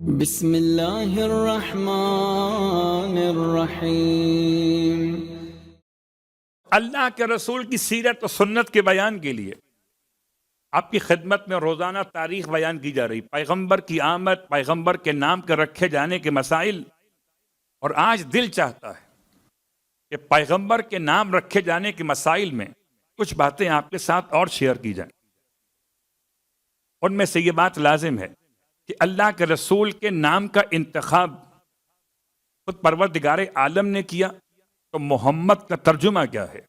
بسم اللہ الرحمن الرحیم۔ اللہ کے رسول کی سیرت و سنت کے بیان کے لیے آپ کی خدمت میں روزانہ تاریخ بیان کی جا رہی، پیغمبر کی آمد، پیغمبر کے نام کے رکھے جانے کے مسائل، اور آج دل چاہتا ہے کہ پیغمبر کے نام رکھے جانے کے مسائل میں کچھ باتیں آپ کے ساتھ اور شیئر کی جائیں۔ ان میں سے یہ بات لازم ہے کہ اللہ کے رسول کے نام کا انتخاب خود پروردگار عالم نے کیا، تو محمد کا ترجمہ کیا ہے؟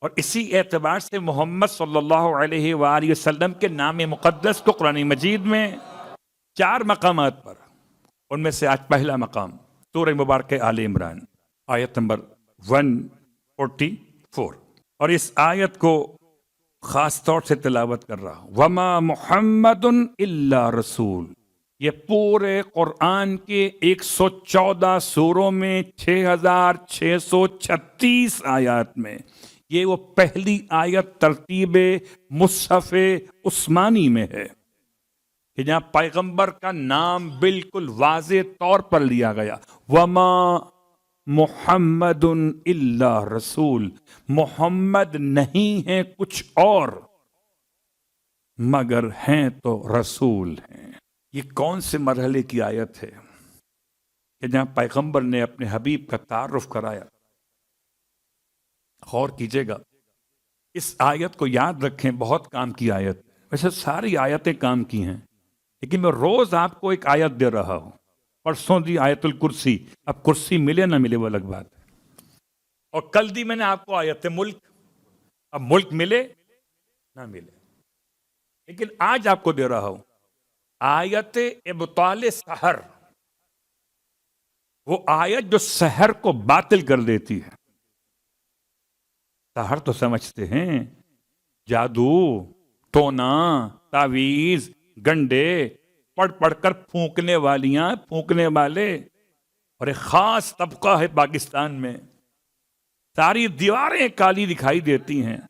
اور اسی اعتبار سے محمد صلی اللہ علیہ وآلہ وسلم کے نام مقدس کو قرآن مجید میں 4 مقامات پر، ان میں سے آج پہلا مقام سورہ مبارکہ آل عمران آیت نمبر 144، اور اس آیت کو خاص طور سے تلاوت کر رہا ہوں۔ وما محمد الا رسول، یہ پورے قرآن کے 114 سوروں میں 6636 آیات میں یہ وہ پہلی آیت ترتیب مصحف عثمانی میں ہے کہ جہاں پیغمبر کا نام بالکل واضح طور پر لیا گیا، وما محمد الا رسول، محمد نہیں ہے کچھ اور مگر ہیں تو رسول ہیں۔ یہ کون سے مرحلے کی آیت ہے کہ جہاں پیغمبر نے اپنے حبیب کا تعارف کرایا؟ غور کیجئے گا، اس آیت کو یاد رکھیں، بہت کام کی آیت، ویسے ساری آیتیں کام کی ہیں، لیکن میں روز آپ کو ایک آیت دے رہا ہوں۔ پرسوں دی آیت الکرسی، اب کرسی ملے نہ ملے وہ الگ بات ہے، اور کل دی میں نے آپ کو آیت ملک، اب ملک ملے نہ ملے، لیکن آج آپ کو دے رہا ہوں آیت ابطال سحر، وہ آیت جو سحر کو باطل کر دیتی ہے۔ سحر تو سمجھتے ہیں جادو، ٹونا، تعویذ، گنڈے، پڑھ پڑھ کر پھونکنے والیاں، پھونکنے والے، اور ایک خاص طبقہ ہے پاکستان میں، ساری دیواریں کالی دکھائی دیتی ہیں۔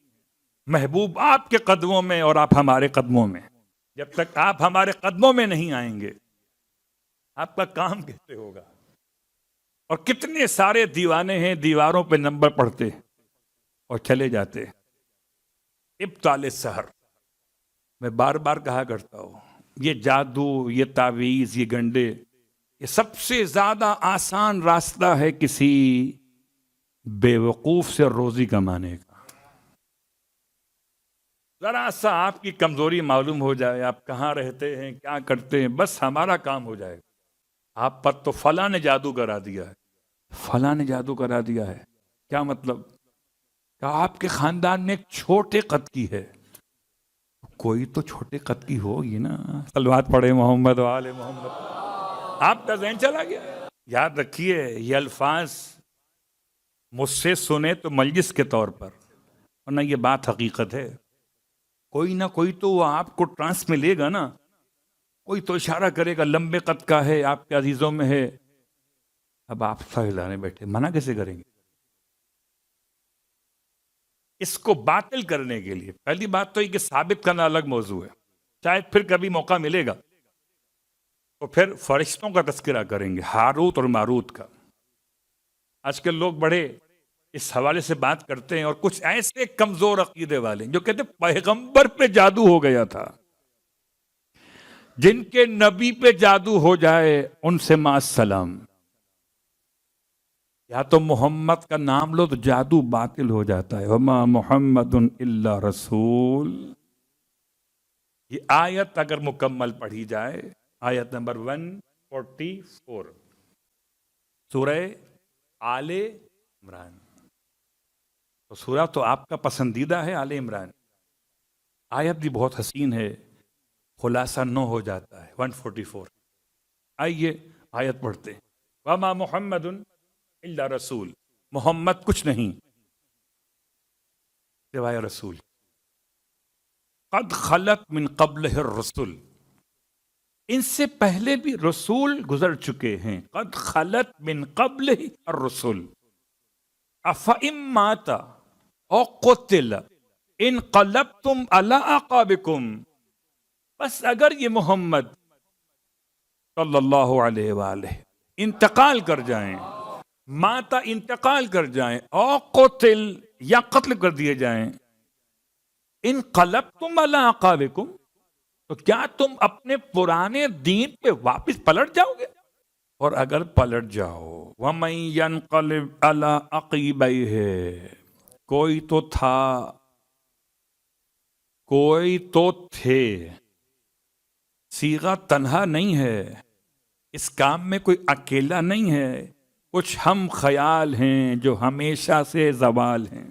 محبوب آپ کے قدموں میں اور آپ ہمارے قدموں میں، جب تک آپ ہمارے قدموں میں نہیں آئیں گے آپ کا کام کیسے ہوگا؟ اور کتنے سارے دیوانے ہیں، دیواروں پہ نمبر پڑھتے اور چلے جاتے۔ ابطال سحر، میں بار بار کہا کرتا ہوں، یہ جادو، یہ تعویذ، یہ گنڈے، یہ سب سے زیادہ آسان راستہ ہے کسی بے وقوف سے روزی کمانے کا۔ ذرا سا آپ کی کمزوری معلوم ہو جائے، آپ کہاں رہتے ہیں، کیا کرتے ہیں، بس ہمارا کام ہو جائے گا۔ آپ پر تو فلاں نے جادو کرا دیا ہے، فلاں نے جادو کرا دیا ہے، کیا مطلب؟ کہ آپ کے خاندان میں ایک چھوٹے قد کی ہے، کوئی تو چھوٹے قد کی ہوگی نا، صلوات پڑھے محمد و آل محمد۔ آپ کا ذہن چلا گیا۔ یاد رکھیے، یہ الفاظ مجھ سے سنے تو مجلس کے طور پر، ورنہ یہ بات حقیقت ہے۔ کوئی نہ کوئی تو وہ آپ کو ٹرانس میں لے گا نا، کوئی تو اشارہ کرے گا لمبے قد کا ہے، آپ کے عزیزوں میں ہے۔ اب آپ سہلانے بیٹھے، منع کیسے کریں گے؟ اس کو باطل کرنے کے لیے پہلی بات تو یہ کہ ثابت کرنا الگ موضوع ہے، شاید پھر کبھی موقع ملے گا تو پھر فرشتوں کا تذکرہ کریں گے، ہاروت اور ماروت کا۔ آج کل لوگ بڑے اس حوالے سے بات کرتے ہیں، اور کچھ ایسے کمزور عقیدے والے جو کہتے ہیں پیغمبر پہ جادو ہو گیا تھا، جن کے نبی پہ جادو ہو جائے ان سے ما السلام، یا تو محمد کا نام لو تو جادو باطل ہو جاتا ہے۔ وما محمد الا رسول، یہ آیت اگر مکمل پڑھی جائے، آیت نمبر 144 سورہ آل عمران، تو سورہ تو آپ کا پسندیدہ ہے آل عمران، آیت بھی بہت حسین ہے، خلاصہ 9 ہو جاتا ہے 144۔ آئیے آیت پڑھتے ہیں۔ وما محمد الا رسول، محمد کچھ نہیں سوائے رسول، قد خلت من قبلہ الرسل، ان سے پہلے بھی رسول گزر چکے ہیں، قد خلت من قبلہ الرسل، افئن مات او قتل انقلبتم علی اعقابکم، بس اگر یہ محمد صلی اللہ علیہ وآلہ انتقال کر جائیں، ماتا انتقال کر جائیں، او قتل یا قتل کر دیے جائیں، انقلبتم علی اعقابکم، تو کیا تم اپنے پرانے دین پہ واپس پلٹ جاؤ گے؟ اور اگر پلٹ جاؤ، وَمَن يَنْقَلِبْ عَلَىٰ عَقِبَيْهِ، کوئی تو تھا، کوئی تو تھے، صیغہ تنہا نہیں ہے، اس کام میں کوئی اکیلا نہیں ہے، کچھ ہم خیال ہیں جو ہمیشہ سے زوال ہیں۔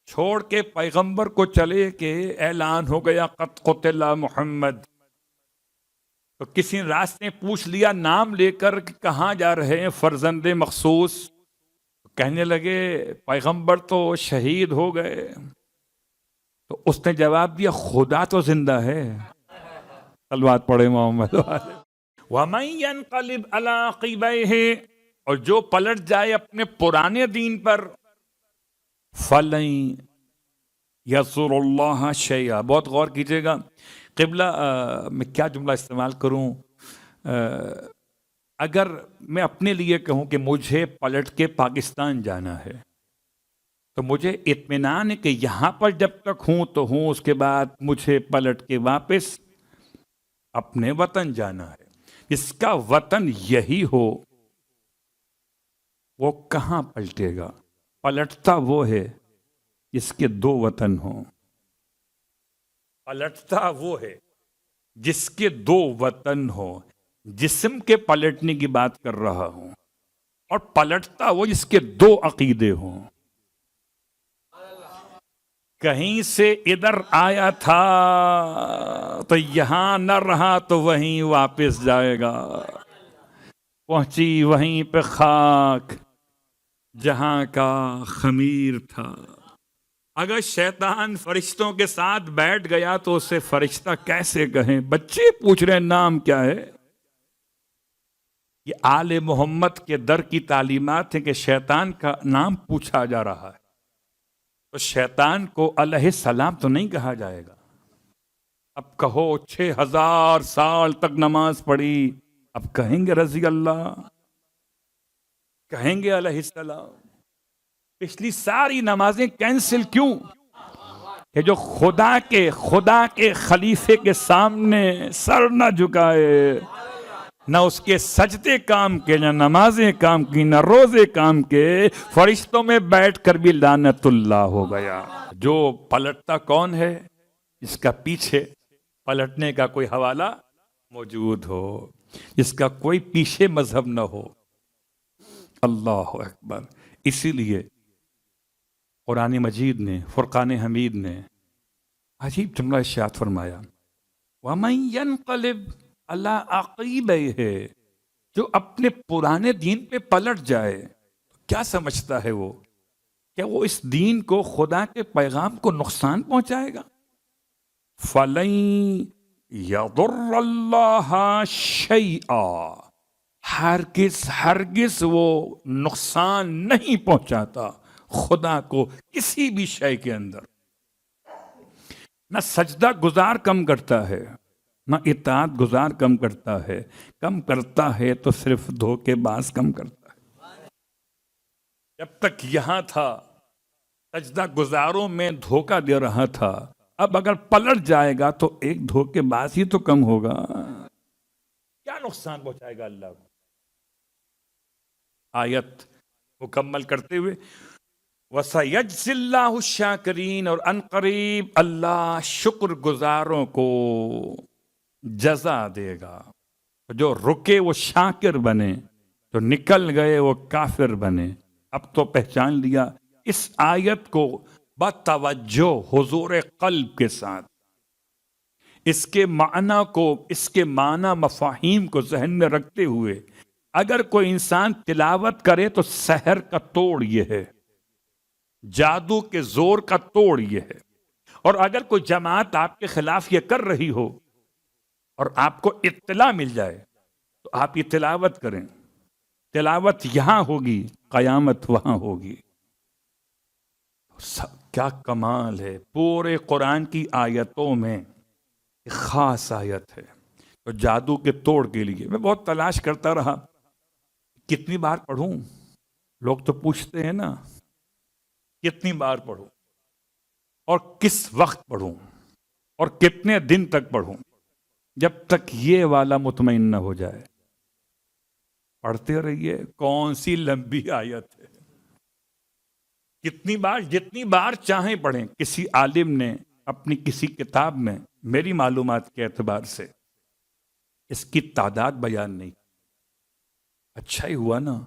چھوڑ کے پیغمبر کو چلے کہ اعلان ہو گیا قد قتل محمد، تو کسی راستے پوچھ لیا نام لے کر کہ کہاں جا رہے ہیں فرزند مخصوص، کہنے لگے پیغمبر تو شہید ہو گئے، تو اس نے جواب دیا خدا تو زندہ ہے، صلوات پڑھے محمد والے۔ وَمَن يَنْقَلِبْ عَلَىٰ عَقِبَيْهِ، اور جو پلٹ جائے اپنے پرانے دین پر، فَلَن يَضُرَّ اللَّهَ شَيْئًا، بہت غور کیجئے گا، قبلہ میں کیا جملہ استعمال کروں، اگر میں اپنے لیے کہوں کہ مجھے پلٹ کے پاکستان جانا ہے تو مجھے اطمینان ہے کہ یہاں پر جب تک ہوں تو ہوں، اس کے بعد مجھے پلٹ کے واپس اپنے وطن جانا ہے۔ اس کا وطن یہی ہو، وہ کہاں پلٹے گا؟ پلٹتا وہ ہے جس کے دو وطن ہوں، پلٹتا وہ ہے جس کے دو وطن ہوں، جسم کے پلٹنے کی بات کر رہا ہوں، اور پلٹتا وہ جس کے دو عقیدے ہوں۔ کہیں سے ادھر آیا تھا تو یہاں نہ رہا تو وہیں واپس جائے گا، پہنچی وہیں پہ خاک جہاں کا خمیر تھا۔ اگر شیطان فرشتوں کے ساتھ بیٹھ گیا تو اسے فرشتہ کیسے کہیں؟ بچے پوچھ رہے ہیں نام کیا ہے؟ یہ آل محمد کے در کی تعلیمات ہیں کہ شیطان کا نام پوچھا جا رہا ہے، تو شیطان کو علیہ السلام تو نہیں کہا جائے گا۔ اب کہو 6000 سال تک نماز پڑھی، اب کہیں گے رضی اللہ، کہیں گے علیہ السلام؟ پچھلی ساری نمازیں کینسل کیوں؟ کہ جو خدا کے خلیفے کے سامنے سر نہ جھکائے، نہ اس کے سجدے کام کے، نہ نمازیں کام کی، نہ روزے کام کے، فرشتوں میں بیٹھ کر بھی لعنت اللہ ہو گیا۔ جو پلٹتا کون ہے؟ اس کا پیچھے پلٹنے کا کوئی حوالہ موجود ہو، اس کا کوئی پیچھے مذہب نہ ہو۔ اللہ اکبر۔ اسی لیے قرآن مجید نے، فرقان حمید نے عجیب جملہ ارشاد فرمایا، وَمَن يَنْقَلِبْ عَلَىٰ عَقِبَيْهِ، جو اپنے پرانے دین پہ پلٹ جائے، کیا سمجھتا ہے وہ؟ کیا وہ اس دین کو، خدا کے پیغام کو نقصان پہنچائے گا؟ فَلَن يَضُرَّ اللَّهَ شَيْئًا، ہرگز وہ نقصان نہیں پہنچاتا خدا کو کسی بھی شے کے اندر۔ نہ سجدہ گزار کم کرتا ہے، نہ اطاعت گزار کم کرتا ہے، کم کرتا ہے تو صرف دھوکے باز کم کرتا ہے۔ جب تک یہاں تھا سجدہ گزاروں میں دھوکہ دے رہا تھا، اب اگر پلٹ جائے گا تو ایک دھوکے باز ہی تو کم ہوگا، کیا نقصان پہنچائے گا اللہ کو؟ آیت مکمل کرتے ہوئے وَسَيَجْزِي اللَّهُ الشَّاكِرِينَ، اور ان قریب اللہ شکر گزاروں کو جزا دے گا۔ جو رکے وہ شاکر بنے، جو نکل گئے وہ کافر بنے۔ اب تو پہچان لیا اس آیت کو بتوجہ حضور قلب کے ساتھ، اس کے معنی کو، اس کے معنی مفاہیم کو ذہن میں رکھتے ہوئے اگر کوئی انسان تلاوت کرے تو سحر کا توڑ یہ ہے، جادو کے زور کا توڑ یہ ہے۔ اور اگر کوئی جماعت آپ کے خلاف یہ کر رہی ہو اور آپ کو اطلاع مل جائے تو آپ یہ تلاوت کریں، تلاوت یہاں ہوگی، قیامت وہاں ہوگی۔ کیا کمال ہے! پورے قرآن کی آیتوں میں ایک خاص آیت ہے تو جادو کے توڑ کے لیے میں بہت تلاش کرتا رہا، کتنی بار پڑھوں؟ لوگ تو پوچھتے ہیں نا کتنی بار پڑھوں اور کس وقت پڑھوں اور کتنے دن تک پڑھوں؟ جب تک یہ والا مطمئن نہ ہو جائے پڑھتے رہیے۔ کون سی لمبی آیت ہے، کتنی بار، جتنی بار چاہیں پڑھیں۔ کسی عالم نے اپنی کسی کتاب میں میری معلومات کے اعتبار سے اس کی تعداد بیان نہیں۔ اچھا ہی ہوا نا،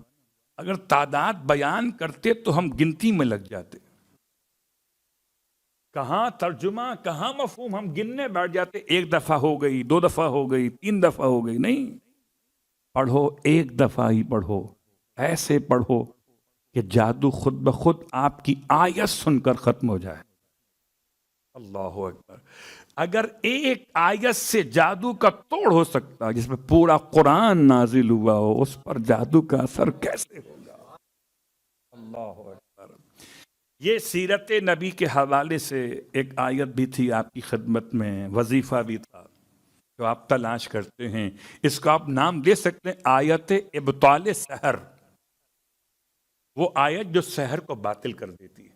اگر تعداد بیان کرتے تو ہم گنتی میں لگ جاتے، کہاں ترجمہ کہاں مفہوم، ہم گننے بیٹھ جاتے، ایک دفعہ ہو گئی، 2 دفعہ ہو گئی، 3 دفعہ ہو گئی۔ نہیں، پڑھو، ایک دفعہ ہی پڑھو، ایسے پڑھو کہ جادو خود بخود آپ کی آیت سن کر ختم ہو جائے۔ اللہ اکبر۔ اگر ایک آیت سے جادو کا توڑ ہو سکتا جس میں پورا قرآن نازل ہوا ہو، اس پر جادو کا اثر کیسے ہوگا؟ اللہ اکبر۔ یہ سیرت نبی کے حوالے سے ایک آیت بھی تھی آپ کی خدمت میں، وظیفہ بھی تھا جو آپ تلاش کرتے ہیں، اس کا آپ نام دے سکتے ہیں آیت ابطال سحر، وہ آیت جو سحر کو باطل کر دیتی ہے۔